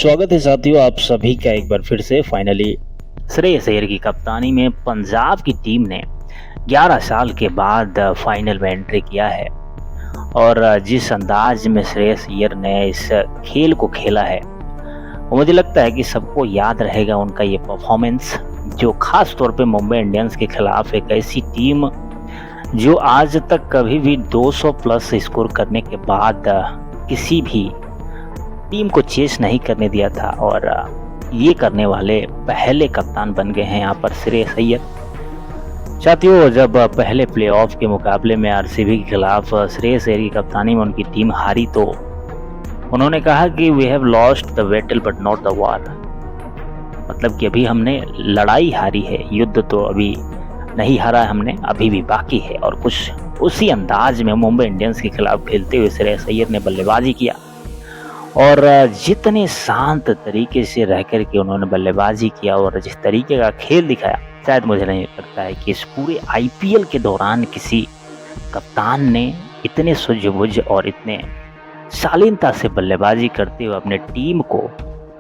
स्वागत है साथियों आप सभी का एक बार फिर से फाइनली श्रेयस अय्यर की कप्तानी में पंजाब की टीम ने 11 साल के बाद फाइनल में एंट्री किया है। और जिस अंदाज में श्रेयस अय्यर ने इस खेल को खेला है वो मुझे लगता है कि सबको याद रहेगा उनका ये परफॉर्मेंस, जो खास तौर पे मुंबई इंडियंस के खिलाफ एक ऐसी टीम जो आज तक कभी भी 200 प्लस स्कोर करने के बाद किसी भी टीम को चेस नहीं करने दिया था। और ये करने वाले पहले कप्तान बन गए हैं यहाँ पर श्रेयस अय्यर। साथियों, जब पहले प्लेऑफ के मुकाबले में आरसीबी के खिलाफ श्रेयस अय्यर की कप्तानी में उनकी टीम हारी तो उन्होंने कहा कि we have lost the battle but not the war. मतलब कि अभी हमने लड़ाई हारी है, युद्ध तो अभी नहीं हारा है हमने, अभी भी बाकी है। और कुछ उसी अंदाज में मुंबई इंडियंस के खिलाफ खेलते हुए श्रेयस अय्यर ने बल्लेबाजी किया। और जितने शांत तरीके से रह कर के उन्होंने बल्लेबाजी किया और जिस तरीके का खेल दिखाया, शायद मुझे नहीं लगता है कि इस पूरे आईपीएल के दौरान किसी कप्तान ने इतने सूझबूझ और इतने शालीनता से बल्लेबाजी करते हुए अपने टीम को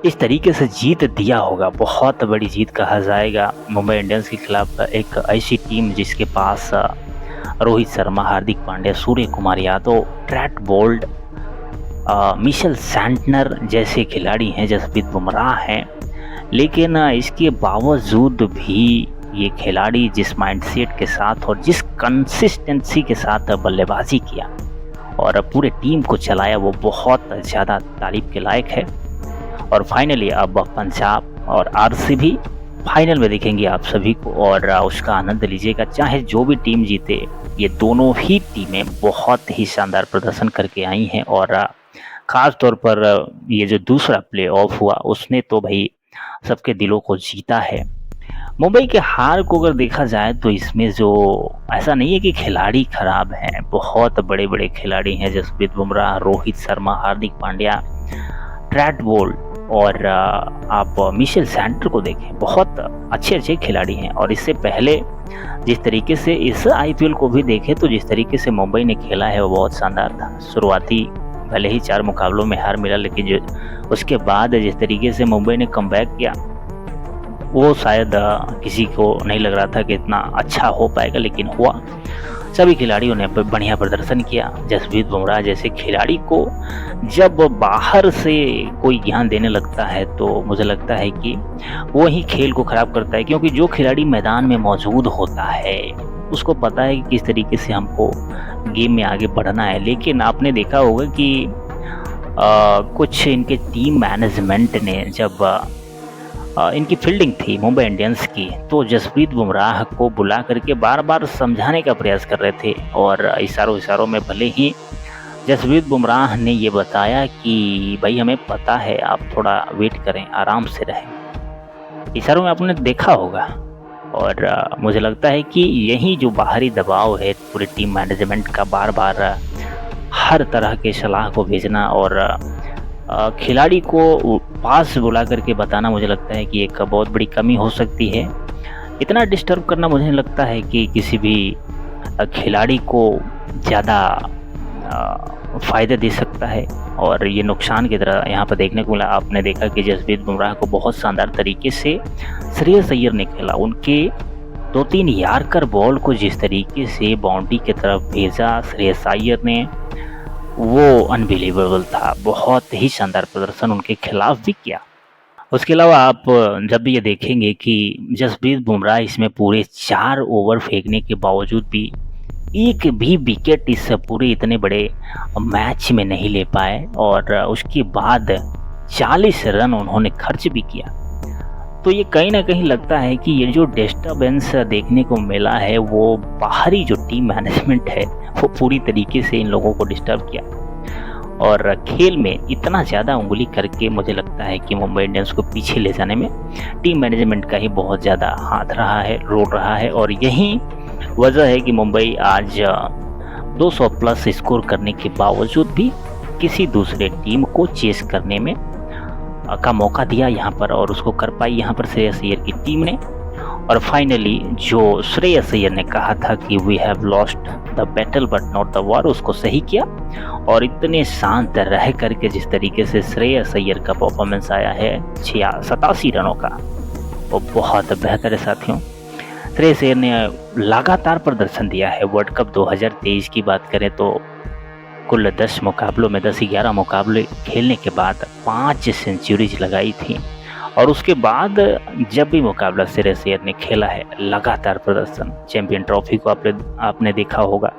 इस तरीके से जीत दिया होगा। बहुत बड़ी जीत कहा जाएगा मुंबई इंडियंस के खिलाफ। एक ऐसी टीम जिसके पास Rohit Sharma, Hardik Pandya, Surya Kumar Yadav, Trent Boult, Mitchell Santner जैसे खिलाड़ी हैं, जसप्रीत बुमराह हैं, लेकिन इसके बावजूद भी ये खिलाड़ी जिस माइंडसेट के साथ और जिस कंसिस्टेंसी के साथ बल्लेबाजी किया और पूरे टीम को चलाया वो बहुत ज़्यादा तारीफ के लायक है। और फाइनली अब पंजाब और आरसीबी फाइनल में देखेंगे आप सभी को और उसका आनंद लीजिएगा। चाहे जो भी टीम जीते, ये दोनों ही टीमें बहुत ही शानदार प्रदर्शन करके आई हैं। और ख़ास तौर पर ये जो दूसरा प्ले ऑफ हुआ उसने तो भाई सबके दिलों को जीता है। मुंबई के हार को अगर देखा जाए तो इसमें जो ऐसा नहीं है कि खिलाड़ी खराब हैं, बहुत बड़े बड़े खिलाड़ी हैं, जसप्रीत बुमराह, रोहित शर्मा, हार्दिक पांड्या, ट्रेंट बोल्ट और आप मिशेल सैंटनर को देखें, बहुत अच्छे अच्छे खिलाड़ी हैं। और इससे पहले जिस तरीके से इस आईपीएल को भी देखें तो जिस तरीके से मुंबई ने खेला है वो बहुत शानदार था। शुरुआती भले ही 4 मुकाबलों में हार मिला, लेकिन जो उसके बाद जिस तरीके से मुंबई ने कमबैक किया वो शायद किसी को नहीं लग रहा था कि इतना अच्छा हो पाएगा, लेकिन हुआ। सभी खिलाड़ियों ने बढ़िया प्रदर्शन किया। जसप्रीत बुमराह जैसे खिलाड़ी को जब बाहर से कोई ज्ञान देने लगता है तो मुझे लगता है कि वो ही खेल को ख़राब करता है, क्योंकि जो खिलाड़ी मैदान में मौजूद होता है उसको पता है कि किस तरीके से हमको गेम में आगे बढ़ना है। लेकिन आपने देखा होगा कि कुछ इनके टीम मैनेजमेंट ने जब इनकी फील्डिंग थी मुंबई इंडियंस की तो जसप्रीत बुमराह को बुला करके बार बार समझाने का प्रयास कर रहे थे। और इशारों में भले ही जसप्रीत बुमराह ने ये बताया कि भाई हमें पता है, आप थोड़ा वेट करें, आराम से रहें, इशारों में आपने देखा होगा। और मुझे लगता है कि यही जो बाहरी दबाव है पूरी टीम मैनेजमेंट का, बार बार हर तरह के सलाह को भेजना और खिलाड़ी को पास बुला करके बताना, मुझे लगता है कि एक बहुत बड़ी कमी हो सकती है। इतना डिस्टर्ब करना मुझे नहीं लगता है कि किसी भी खिलाड़ी को ज़्यादा फ़ायदा दे सकता है। और ये नुकसान की तरह यहाँ पर देखने को मिला। आपने देखा कि जसप्रीत बुमराह को बहुत शानदार तरीके से श्रेयस अय्यर ने खेला। उनके 2-3 यार्कर बॉल को जिस तरीके से बाउंड्री की तरफ भेजा श्रेयस अय्यर ने, वो अनबिलीवेबल था। बहुत ही शानदार प्रदर्शन उनके खिलाफ भी किया। उसके अलावा आप जब भी ये देखेंगे कि जसप्रीत बुमराह इसमें पूरे 4 ओवर फेंकने के बावजूद भी एक भी विकेट इस पूरे इतने बड़े मैच में नहीं ले पाए। और उसके बाद 40 रन उन्होंने खर्च भी किया। तो ये कहीं ना कहीं लगता है कि ये जो डिस्टर्बेंस देखने को मिला है वो बाहरी जो टीम मैनेजमेंट है वो पूरी तरीके से इन लोगों को डिस्टर्ब किया। और खेल में इतना ज़्यादा उंगली करके मुझे लगता है कि मुंबई इंडियंस को पीछे ले जाने में टीम मैनेजमेंट का ही बहुत ज़्यादा हाथ रहा है, रोल रहा है। और यही वजह है कि मुंबई आज 200 प्लस स्कोर करने के बावजूद भी किसी दूसरे टीम को चेस करने में का मौका दिया यहाँ पर, और उसको कर पाई यहाँ पर श्रेयस अय्यर की टीम ने। और फाइनली जो श्रेयस अय्यर ने कहा था कि we have lost the battle but not the war, उसको सही किया। और इतने शांत रह करके जिस तरीके से श्रेयस अय्यर का परफॉर्मेंस आया है 87 रनों का, वो बहुत बेहतर है साथियों। श्रेयस अय्यर ने लगातार प्रदर्शन दिया है। वर्ल्ड कप 2023 की बात करें तो कुल 10 मुकाबलों में 10-11 मुकाबले खेलने के बाद 5 सेंचुरीज लगाई थी। और उसके बाद जब भी मुकाबला श्रेयस अय्यर ने खेला है, लगातार प्रदर्शन। चैंपियन ट्रॉफी को आपने देखा होगा,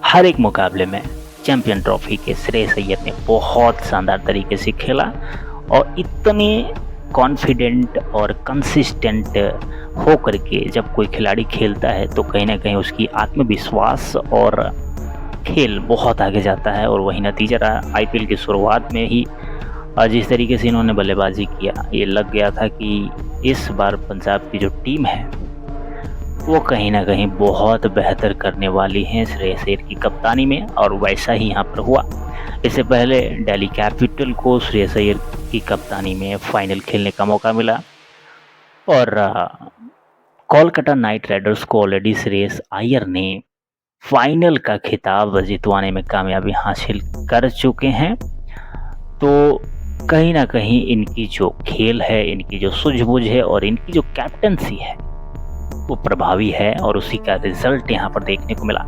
हर एक मुकाबले में चैंपियन ट्रॉफी के श्रेयस अय्यर ने बहुत शानदार तरीके से खेला। और इतने कॉन्फिडेंट और कंसिस्टेंट हो करके जब कोई खिलाड़ी खेलता है तो कहीं ना कहीं उसकी आत्मविश्वास और खेल बहुत आगे जाता है। और वही नतीजा रहा। आईपीएल की शुरुआत में ही जिस तरीके से इन्होंने बल्लेबाजी किया, ये लग गया था कि इस बार पंजाब की जो टीम है वो कहीं ना कहीं बहुत बेहतर करने वाली है श्रेयस अय्यर की कप्तानी में। और वैसा ही यहाँ पर हुआ। इससे पहले दिल्ली कैपिटल को श्रेयस अय्यर की कप्तानी में फाइनल खेलने का मौका मिला। और कोलकाता नाइट राइडर्स को ऑलरेडी श्रेयस अय्यर ने फाइनल का खिताब जितवाने में कामयाबी हासिल कर चुके हैं। तो कहीं ना कहीं इनकी जो खेल है, इनकी जो सूझबूझ है और इनकी जो कैप्टनसी है वो प्रभावी है। और उसी का रिजल्ट यहाँ पर देखने को मिला।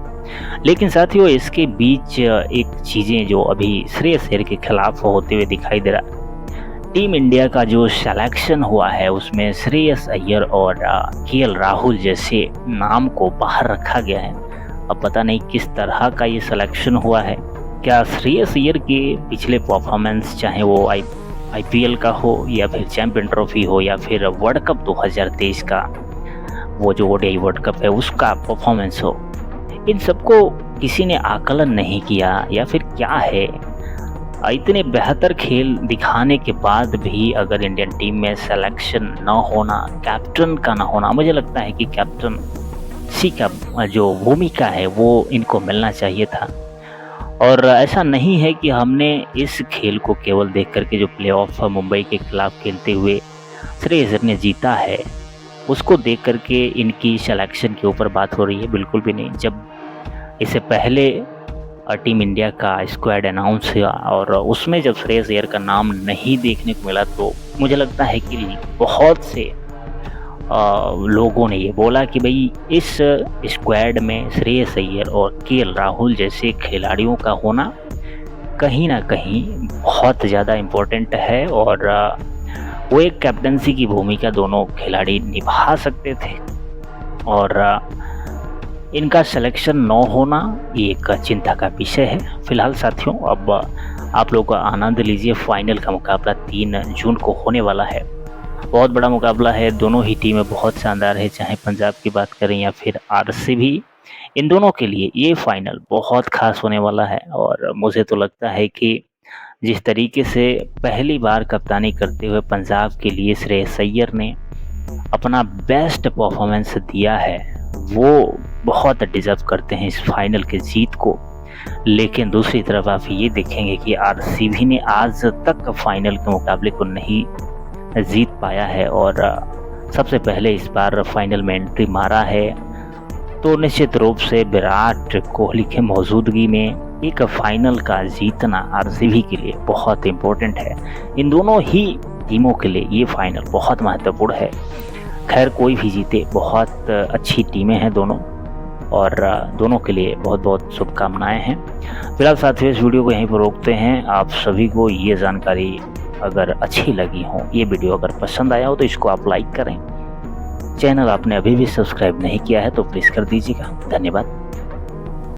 लेकिन साथियों, इसके बीच एक चीज़ें जो अभी श्रेयस अय्यर के खिलाफ होते हुए दिखाई दे रहा, टीम इंडिया का जो सिलेक्शन हुआ है उसमें श्रेयस अय्यर और केएल राहुल जैसे नाम को बाहर रखा गया है। अब पता नहीं किस तरह का ये सिलेक्शन हुआ है। क्या श्रेयस अय्यर के पिछले परफॉर्मेंस, चाहे वो आईपीएल का हो या फिर चैंपियन ट्रॉफी हो या फिर वर्ल्ड कप 2023 का वो जो ओडीआई वर्ल्ड कप है उसका परफॉर्मेंस हो, इन सबको किसी ने आकलन नहीं किया या फिर क्या है? इतने बेहतर खेल दिखाने के बाद भी अगर इंडियन टीम में सिलेक्शन न होना, कैप्टन का न होना, मुझे लगता है कि कैप्टन सी का जो भूमिका है वो इनको मिलना चाहिए था। और ऐसा नहीं है कि हमने इस खेल को केवल देख करके जो प्लेऑफ मुंबई के खिलाफ खेलते हुए श्रेयस अय्यर ने जीता है उसको देख करके इनकी सिलेक्शन के ऊपर बात हो रही है, बिल्कुल भी नहीं। जब इससे पहले टीम इंडिया का स्क्वाड अनाउंस हुआ और उसमें जब श्रेयस अय्यर का नाम नहीं देखने को मिला तो मुझे लगता है कि बहुत से लोगों ने ये बोला कि भाई इस स्क्वाड में श्रेयस अय्यर और केएल राहुल जैसे खिलाड़ियों का होना कहीं ना कहीं बहुत ज़्यादा इम्पोर्टेंट है। और वो एक कैप्टनसी की भूमिका दोनों खिलाड़ी निभा सकते थे। और इनका सिलेक्शन न होना ये एक चिंता का विषय है। फिलहाल साथियों, अब आप लोग का आनंद लीजिए। फाइनल का मुकाबला 3 जून को होने वाला है। बहुत बड़ा मुकाबला है। दोनों ही टीमें बहुत शानदार है, चाहे पंजाब की बात करें या फिर आरसीबी। इन दोनों के लिए ये फाइनल बहुत खास होने वाला है। और मुझे तो लगता है कि जिस तरीके से पहली बार कप्तानी करते हुए पंजाब के लिए श्रेयस अय्यर ने अपना बेस्ट परफॉर्मेंस दिया है, वो बहुत डिजर्व करते हैं इस फाइनल के जीत को। लेकिन दूसरी तरफ आप ये देखेंगे कि आरसीबी ने आज तक फाइनल के मुकाबले को नहीं जीत पाया है और सबसे पहले इस बार फाइनल में एंट्री मारा है। तो निश्चित रूप से विराट कोहली के मौजूदगी में एक फाइनल का जीतना आरसीबी के लिए बहुत इम्पोर्टेंट है। इन दोनों ही टीमों के लिए ये फाइनल बहुत महत्वपूर्ण है। खैर, कोई भी जीते, बहुत अच्छी टीमें हैं दोनों और दोनों के लिए बहुत बहुत शुभकामनाएं हैं। फिलहाल साथियों, इस वीडियो को यहीं पर रोकते हैं। आप सभी को ये जानकारी अगर अच्छी लगी हो, ये वीडियो अगर पसंद आया हो तो इसको आप लाइक करें। चैनल आपने अभी भी सब्सक्राइब नहीं किया है तो प्लीज़ कर दीजिएगा। धन्यवाद।